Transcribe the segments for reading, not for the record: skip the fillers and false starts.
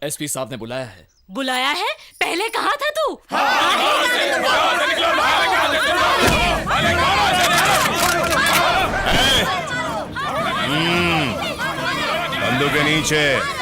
SP साहब ने बुलाया है। बुलाया है? पहले कहा था तू? बंदूक के नीचे।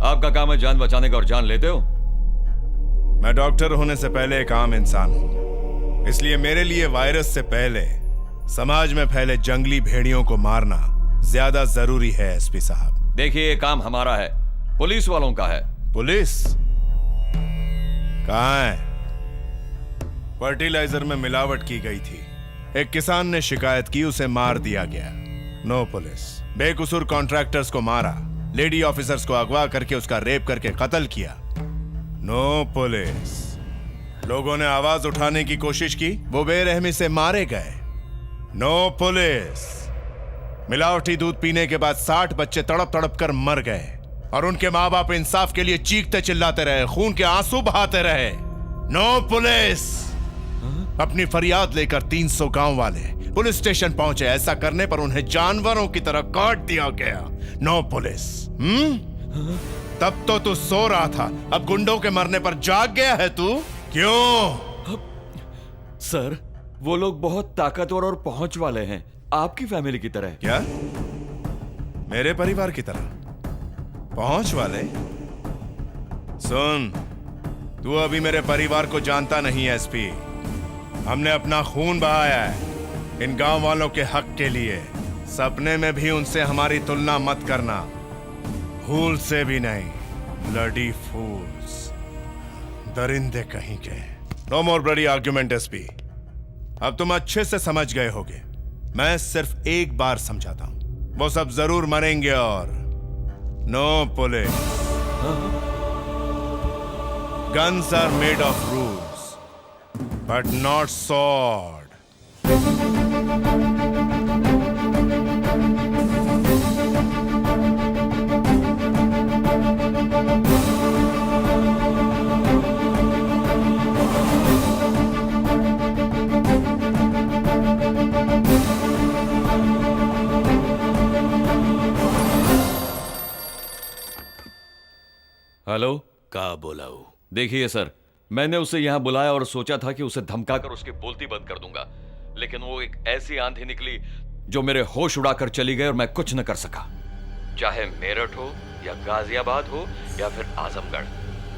आपका काम है जान बचाने का और जान लेते हो। मैं डॉक्टर होने से पहले एक आम इंसान हूं, इसलिए मेरे लिए वायरस से पहले समाज में फैले जंगली भेड़ियों को मारना ज्यादा जरूरी है। एसपी साहब देखिए, ये काम हमारा है, पुलिस वालों का है। पुलिस कहाँ है? फर्टिलाइजर में मिलावट की गई थी, एक किसान ने शिकायत की, उसे मार दिया गया। No police. बेकसूर कॉन्ट्रैक्टर्स को मारा, लेडी ऑफिसर्स को अगवा करके उसका रेप करके कत्ल किया। No police. लोगों ने आवाज उठाने की कोशिश की, वो बेरहमी से मारे गए। No police. मिलावटी दूध पीने के बाद 60 बच्चे तड़प तड़प कर मर गए और उनके माँ बाप इंसाफ के लिए चीखते चिल्लाते रहे, खून के आंसू बहाते रहे। No police. अपनी फरियाद लेकर 300 गांव वाले पुलिस स्टेशन पहुंचे, ऐसा करने पर उन्हें जानवरों की तरह काट दिया गया। No police. तब तो तू सो रहा था, अब गुंडों के मरने पर जाग गया है तू? क्यों? सर, वो लोग बहुत ताकतवर और पहुंच वाले हैं, आपकी फैमिली की तरह। क्या? मेरे परिवार की तरह पहुंच वाले? सुन, तू अभी मेरे परिवार को जानता नहीं है एसपी। हमने अपना खून बहाया है इन गांव वालों के हक के लिए। सपने में भी उनसे हमारी तुलना मत करना, भूल से भी नहीं। ब्लडी फूल्स, दरिंदे कहीं के। नो मोर ब्लडी आर्ग्यूमेंट एसपी। अब तुम अच्छे से समझ गए होगे, मैं सिर्फ एक बार समझाता हूं, वो सब जरूर मरेंगे। और no police. Guns are made of rules but not sword. Hello. का बोलाऊ? देखिए सर, मैंने उसे यहां बुलाया और सोचा था कि उसे धमकाकर उसकी बोलती बंद कर दूंगा, लेकिन वो एक ऐसी आंधी निकली जो मेरे होश उड़ाकर चली गई और मैं कुछ न कर सका। चाहे मेरठ हो या गाजियाबाद हो या फिर आजमगढ़,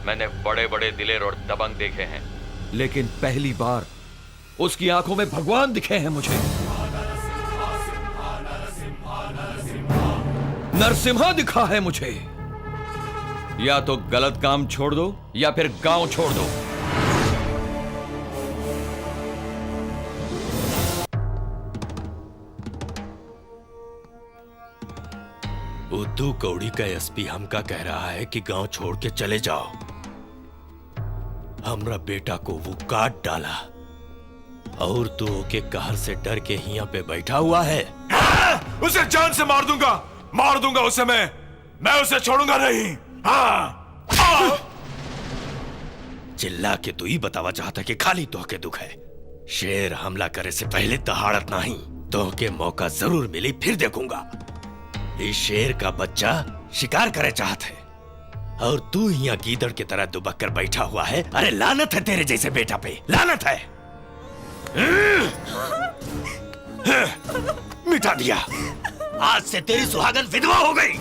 मैंने बड़े बड़े दिलेर और दबंग देखे हैं, लेकिन पहली बार उसकी आंखों में भगवान दिखे हैं मुझे। नरसिम्हा दिखा है मुझे। या तो गलत काम छोड़ दो या फिर गांव छोड़ दो। उद्दू कौड़ी का एसपी हमका कह रहा है कि गांव छोड़ के चले जाओ। हमरा बेटा को वो काट डाला और तू ओके कहर से डर के यहाँ पे बैठा हुआ है। उसे जान से मार दूंगा उसे। मैं उसे छोड़ूंगा नहीं। चिल्ला के तू ही बतावा चाहता कि खाली तोहके दुख है। शेर हमला करे से पहले दहाड़त नहीं, तोहके मौका जरूर मिली, फिर देखूंगा। इस शेर का बच्चा शिकार करे चाहत है और तू यहाँ गीदड़ की तरह दुबक कर बैठा हुआ है। अरे लानत है तेरे जैसे बेटा पे, लानत है। मिटा दिया। आज से तेरी सुहागन विधवा हो गई।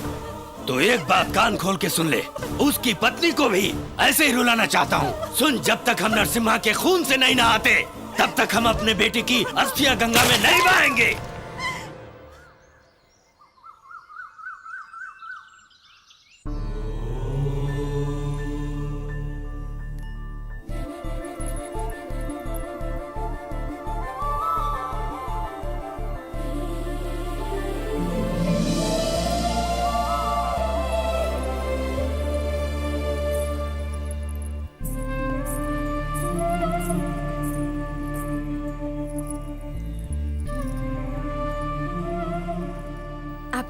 तो एक बात कान खोल के सुन ले, उसकी पत्नी को भी ऐसे ही रुलाना चाहता हूँ। सुन, जब तक हम नरसिम्हा के खून से नहीं नहाते तब तक हम अपने बेटे की अस्थियां गंगा में नहीं बहाएंगे।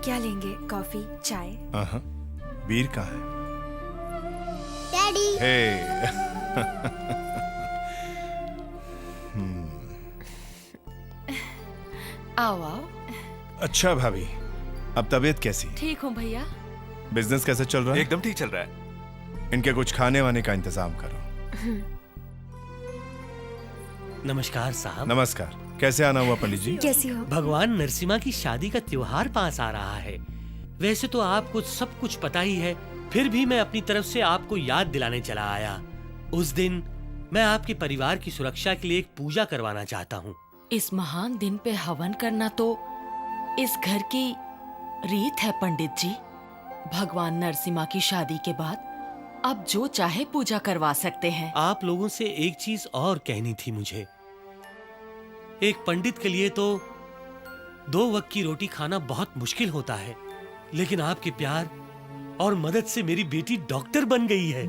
क्या लेंगे? कॉफी, चाय? हाँ, वीर कहाँ है? डैडी। हे आओ आओ। अच्छा भाभी, अब तबीयत कैसी? ठीक हूँ भैया। बिजनेस कैसे चल रहा है? एकदम ठीक चल रहा है। इनके कुछ खाने वाने का इंतजाम करो। नमस्कार साहब। नमस्कार। कैसे आना हुआ पंडित जी? कैसी हो? भगवान नरसिम्हा की शादी का त्योहार पास आ रहा है। वैसे तो आपको सब कुछ पता ही है, फिर भी मैं अपनी तरफ से आपको याद दिलाने चला आया। उस दिन मैं आपके परिवार की सुरक्षा के लिए एक पूजा करवाना चाहता हूँ। इस महान दिन पे हवन करना तो इस घर की रीत है पंडित जी। भगवान नरसिम्हा की शादी के बाद अब जो चाहे पूजा करवा सकते हैं। आप लोगों से एक चीज और कहनी थी मुझे। एक पंडित के लिए तो 2 वक्त की रोटी खाना बहुत मुश्किल होता है, लेकिन आपके प्यार और मदद से मेरी बेटी डॉक्टर बन गई है।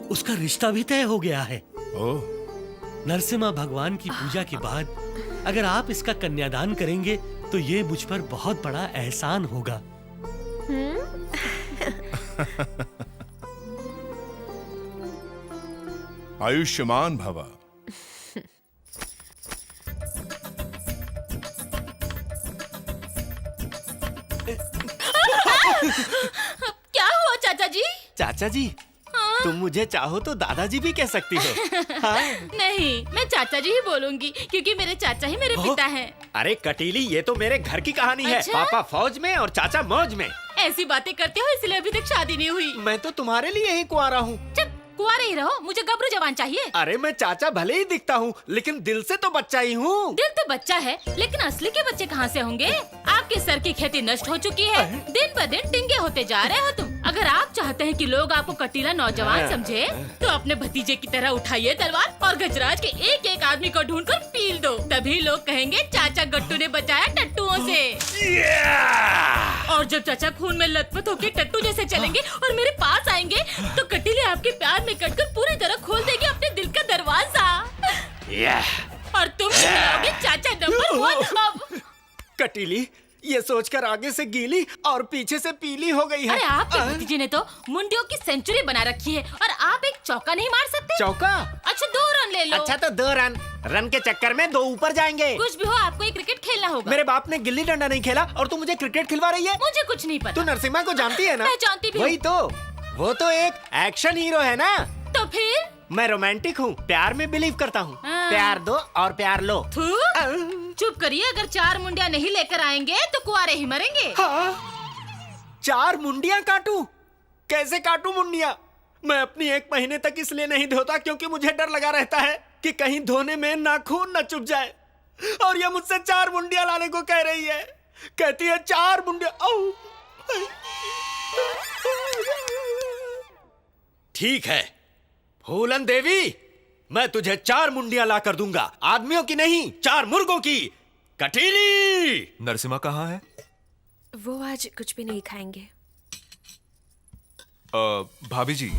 उसका रिश्ता भी तय हो गया है। ओह, नरसिम्हा भगवान की पूजा के बाद अगर आप इसका कन्यादान करेंगे तो ये मुझ पर बहुत बड़ा एहसान होगा। आयुष्मान भव। क्या हुआ चाचा जी? चाचा जी, तुम मुझे चाहो तो दादाजी भी कह सकती हो। हाँ? नहीं, मैं चाचा जी ही बोलूंगी क्योंकि मेरे चाचा ही मेरे पिता हैं। अरे कटीली, ये तो मेरे घर की कहानी है। अच्छा? पापा फौज में और चाचा मौज में। ऐसी बातें करते हो इसलिए अभी तक शादी नहीं हुई। मैं तो तुम्हारे लिए ही कुंवारा हूँ। चुप, कुंवारे ही रहो, मुझे गबरू जवान चाहिए। अरे मैं चाचा भले ही दिखता हूँ, लेकिन दिल से तो बच्चा ही हूँ। दिल तो बच्चा है, लेकिन असली के बच्चे कहाँ से होंगे? आपके सर की खेती नष्ट हो चुकी है, दिन ब दिन टिंगे होते जा रहे हो तुम। अगर आप चाहते हैं कि लोग आपको कटीला नौजवान समझे, तो अपने भतीजे की तरह उठाइए तलवार और गजराज के एक एक आदमी को ढूंढकर पील दो। तभी लोग कहेंगे चाचा गट्टू ने बचाया टट्टुओं से। और जब चाचा खून में लथपथ होकर टट्टू जैसे चलेंगे और मेरे पास आएंगे, तो कटीले आपके प्यार में कटकर पूरी तरह खोल देगी अपने दिल का दरवाजा। और तुम कहलाओगे चाचा नंबर 1। अब कटीली, ये सोचकर आगे से गीली और पीछे से पीली हो गई है। अरे आपके भतीजे ने तो मुंडियों की सेंचुरी बना रखी है और आप एक चौका नहीं मार सकते? चौका? अच्छा 2 रन ले लो। अच्छा तो 2 रन के चक्कर में 2 ऊपर जाएंगे। कुछ भी हो, आपको एक क्रिकेट खेलना होगा। मेरे बाप ने गिल्ली डंडा नहीं खेला और तू मुझे क्रिकेट खिलवा रही है? मुझे कुछ नहीं पता। तू नरसिम्हा को जानती है ना? मैं जानती भी वही तो, वो तो एक एक्शन हीरो है ना। तो फिर? मैं रोमांटिक हूँ, प्यार में बिलीव करता हूँ। हाँ। प्यार दो और प्यार लो। थू, चुप करिए। अगर 4 मुंडिया नहीं लेकर आएंगे तो कुआरे ही मरेंगे। हाँ? 4 मुंडिया काटूं? कैसे काटूं मुंडिया? मैं अपनी 1 महीने तक इसलिए नहीं धोता क्योंकि मुझे डर लगा रहता है कि कहीं धोने में नाखून न चुभ जाए। और ये मुझसे 4 मुंडिया लाने को कह रही है। कहती है 4 मुंडिया। ठीक है फूलन देवी, मैं तुझे 4 मुंडियां ला कर दूंगा। आदमियों की नहीं, 4 मुर्गों की। कटीली! नरसिम्हा कहाँ है? वो आज कुछ भी नहीं खाएंगे। भाभी जी,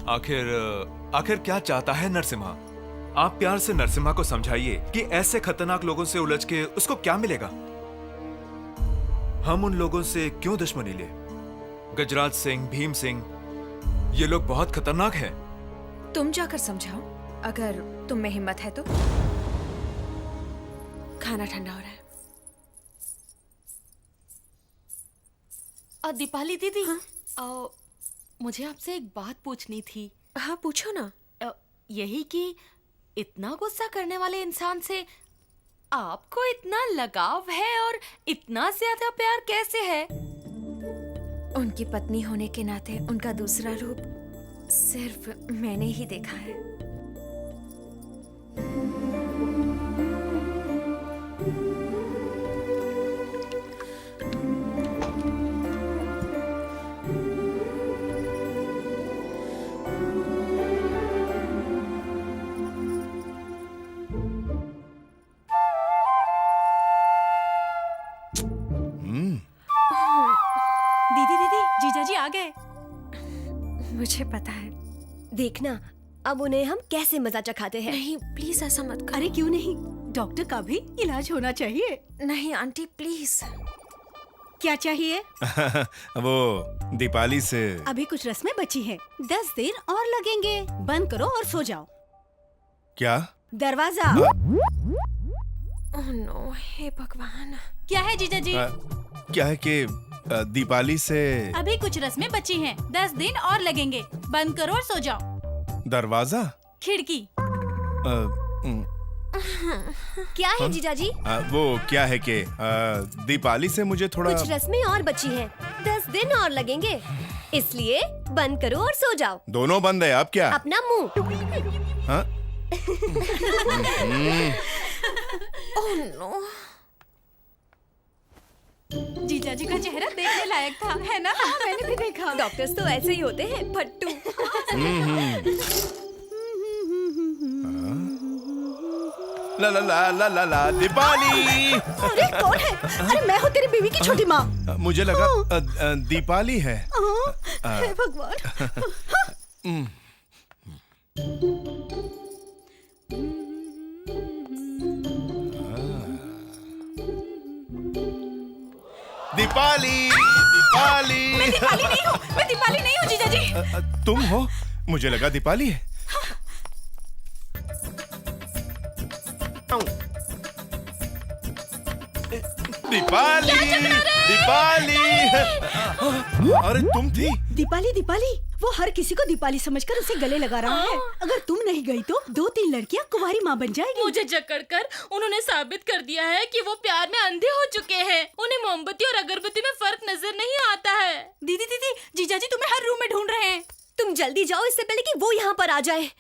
आखिर क्या चाहता है नरसिम्हा? आप प्यार से नरसिम्हा को समझाइए कि ऐसे खतरनाक लोगों से उलझ के उसको क्या मिलेगा। हम उन लोगों से क्यों दुश्मनी ले? गजराज सिंह, भीम सिंह, ये लोग बहुत खतरनाक हैं। तुम जाकर समझाओ, अगर तुम में हिम्मत है तो। खाना ठंडा हो रहा है। दीपाली दीदी, मुझे आपसे एक बात पूछनी थी। हाँ पूछो ना। यही कि इतना गुस्सा करने वाले इंसान से आपको इतना लगाव है और इतना ज्यादा प्यार कैसे है? उनकी पत्नी होने के नाते उनका दूसरा रूप सिर्फ मैंने ही देखा है। दीदी दीदी, जीजाजी आ गए। मुझे पता है। देखना अब उन्हें हम कैसे मजा चखाते हैं। नहीं प्लीज ऐसा मत करो। अरे क्यों नहीं, डॉक्टर का भी इलाज होना चाहिए। नहीं आंटी प्लीज। क्या चाहिए? वो दीपाली से अभी कुछ रस्में बची हैं। 10 दिन और लगेंगे। बंद करो और सो जाओ। क्या? दरवाजा। ओह नो, हे भगवान। क्या है जीजा जी? क्या है कि दीपाली से अभी कुछ रस्में बची हैं। 10 दिन और लगेंगे। बंद करो और सो जाओ। दरवाजा? खिड़की। क्या है जीजा जी? वो क्या है कि दीपाली से मुझे थोड़ा कुछ रस्में और बची हैं। 10 दिन और लगेंगे, इसलिए बंद करो और सो जाओ। दोनों बंद है। अब क्या? अपना मुंह। हाँ? Oh no. जीजा जी का चेहरा देखने लायक था, है ना? हाँ, मैंने भी देखा। डॉक्टर्स तो ऐसे ही होते हैं, फट्टू। ला ला ला ला ला ला दीपाली। अरे कौन है? अरे मैं हूँ तेरी बीवी की छोटी माँ। मुझे लगा दीपाली है। हे भगवान। दीपाली, दीपाली। मैं दीपाली नहीं हूँ। मैं दीपाली नहीं हूँ जीजा जी। तुम हो? मुझे लगा दीपाली है। दीपाली, दीपाली। अरे तुम थी? दीपाली, दीपाली। वो हर किसी को दीपाली समझकर उसे गले लगा रहा है। अगर तुम नहीं गई तो 2-3 लड़कियां कुंवारी माँ बन जाएगी। मुझे जकड़कर उन्होंने साबित कर दिया है कि वो प्यार में अंधे हो चुके हैं। उन्हें मोमबत्ती और अगरबत्ती में फर्क नजर नहीं आता है। दीदी, दीदी, जीजा जी तुम्हें हर रूम में ढूंढ रहे हैं। तुम जल्दी जाओ इससे पहले कि वो यहाँ पर आ जाए।